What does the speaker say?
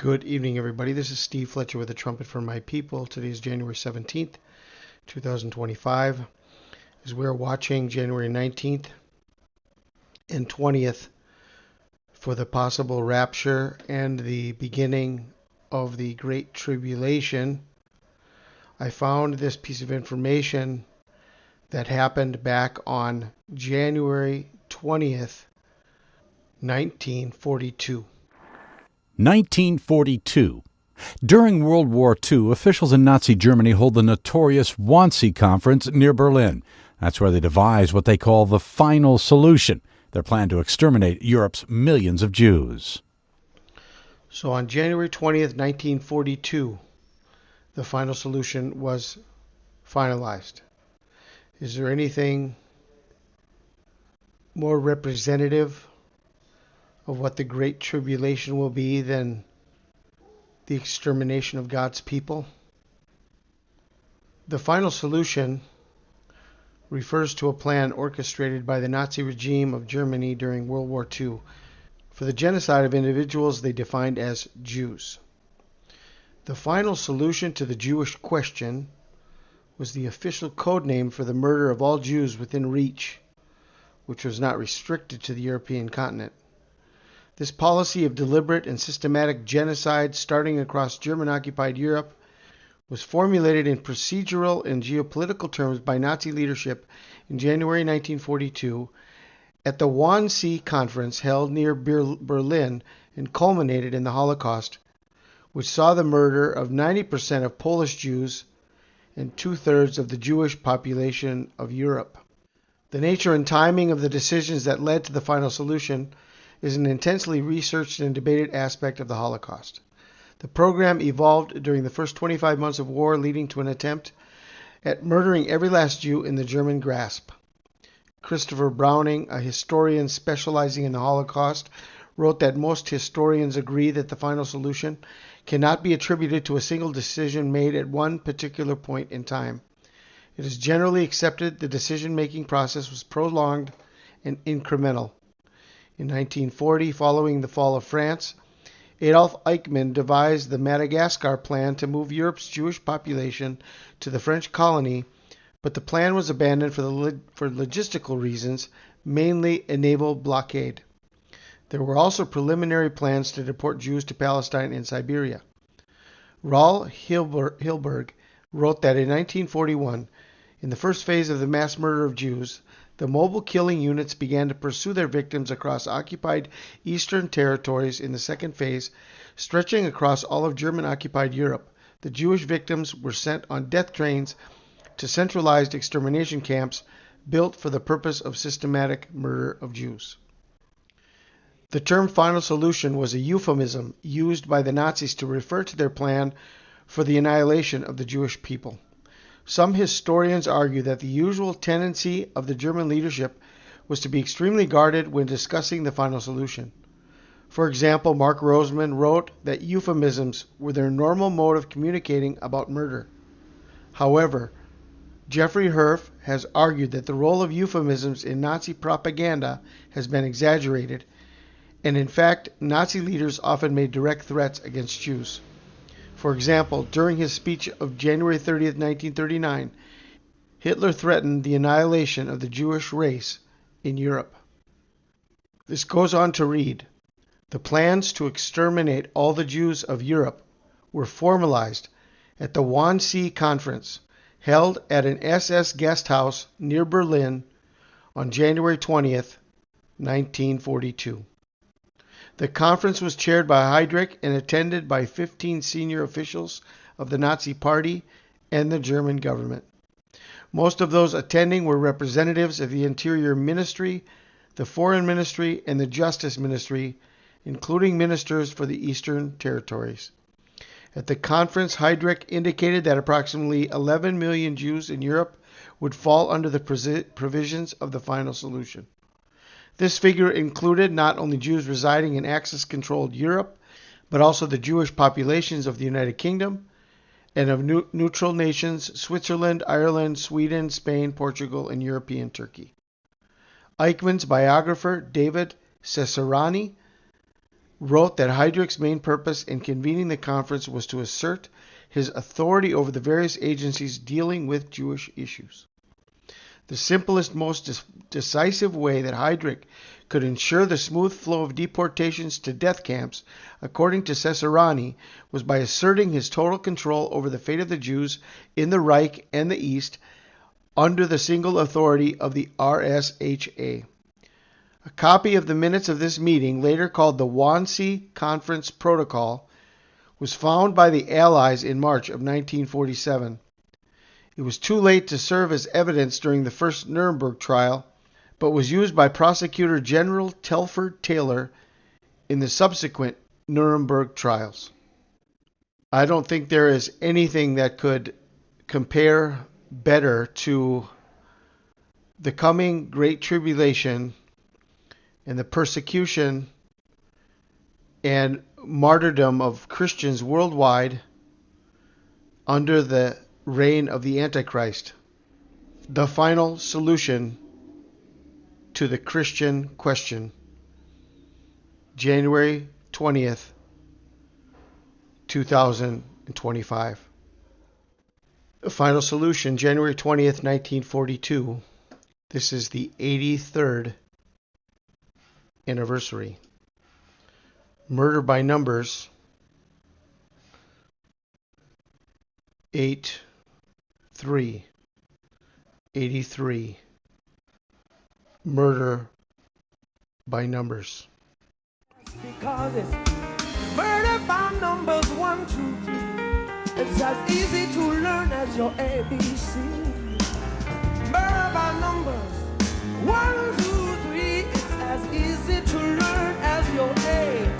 Good evening, everybody. This is Steve Fletcher with the Trumpet for My People. Today is January 17th, 2025. As we're watching January 19th and 20th for the possible rapture and the beginning of the Great Tribulation, I found this piece of information that happened back on January 20th, 1942. 1942. During World War II, officials in Nazi Germany hold the notorious Wannsee Conference near Berlin. That's where they devise what they call the final solution, their plan to exterminate Europe's millions of Jews. So on January 20th, 1942, the final solution was finalized. Is there anything more representative of what the Great Tribulation will be than the extermination of God's people? The final solution refers to a plan orchestrated by the Nazi regime of Germany during World War II for the genocide of individuals they defined as Jews. The final solution to the Jewish question was the official code name for the murder of all Jews within reach, which was not restricted to the European continent. This policy of deliberate and systematic genocide starting across German-occupied Europe was formulated in procedural and geopolitical terms by Nazi leadership in January 1942 at the Wannsee Conference held near Berlin and culminated in the Holocaust, which saw the murder of 90% of Polish Jews and two-thirds of the Jewish population of Europe. The nature and timing of the decisions that led to the final solution is an intensely researched and debated aspect of the Holocaust. The program evolved during the first 25 months of war, leading to an attempt at murdering every last Jew in the German grasp. Christopher Browning, a historian specializing in the Holocaust, wrote that most historians agree that the final solution cannot be attributed to a single decision made at one particular point in time. It is generally accepted the decision-making process was prolonged and incremental. In 1940, following the fall of France, Adolf Eichmann devised the Madagascar plan to move Europe's Jewish population to the French colony, but the plan was abandoned for logistical reasons, mainly a naval blockade. There were also preliminary plans to deport Jews to Palestine and Siberia. Raoul Hilberg wrote that in 1941, in the first phase of the mass murder of Jews, the mobile killing units began to pursue their victims across occupied eastern territories. In the second phase, stretching across all of German-occupied Europe, the Jewish victims were sent on death trains to centralized extermination camps built for the purpose of systematic murder of Jews. The term final solution was a euphemism used by the Nazis to refer to their plan for the annihilation of the Jewish people. Some historians argue that the usual tendency of the German leadership was to be extremely guarded when discussing the final solution. For example, Mark Roseman wrote that euphemisms were their normal mode of communicating about murder. However, Jeffrey Herf has argued that the role of euphemisms in Nazi propaganda has been exaggerated, and in fact, Nazi leaders often made direct threats against Jews. For example, during his speech of January 30th, 1939, Hitler threatened the annihilation of the Jewish race in Europe. This goes on to read, "The plans to exterminate all the Jews of Europe were formalized at the Wannsee Conference, held at an SS guest house near Berlin on January 20th, 1942. The conference was chaired by Heydrich and attended by 15 senior officials of the Nazi Party and the German government. Most of those attending were representatives of the Interior Ministry, the Foreign Ministry, and the Justice Ministry, including ministers for the Eastern Territories. At the conference, Heydrich indicated that approximately 11 million Jews in Europe would fall under the provisions of the final solution. This figure included not only Jews residing in Axis-controlled Europe, but also the Jewish populations of the United Kingdom and of neutral nations Switzerland, Ireland, Sweden, Spain, Portugal, and European Turkey. Eichmann's biographer, David Cesarani, wrote that Heydrich's main purpose in convening the conference was to assert his authority over the various agencies dealing with Jewish issues. The simplest, most decisive way that Heydrich could ensure the smooth flow of deportations to death camps, according to Caesarani, was by asserting his total control over the fate of the Jews in the Reich and the East under the single authority of the RSHA. A copy of the minutes of this meeting, later called the Wannsee Conference Protocol, was found by the Allies in March of 1947. It was too late to serve as evidence during the first Nuremberg trial, but was used by Prosecutor General Telford Taylor in the subsequent Nuremberg trials. I don't think there is anything that could compare better to the coming Great Tribulation and the persecution and martyrdom of Christians worldwide under the reign of the Antichrist. The final solution to the Christian question. January 20th, 2025. The final solution, January 20th, 1942. This is the 83rd anniversary. Murder by numbers. 83. Murder by numbers. Because it's murder by numbers, 1, 2, 3. It's as easy to learn as your ABC. Murder by numbers, 1, 2, 3. It's as easy to learn as your A.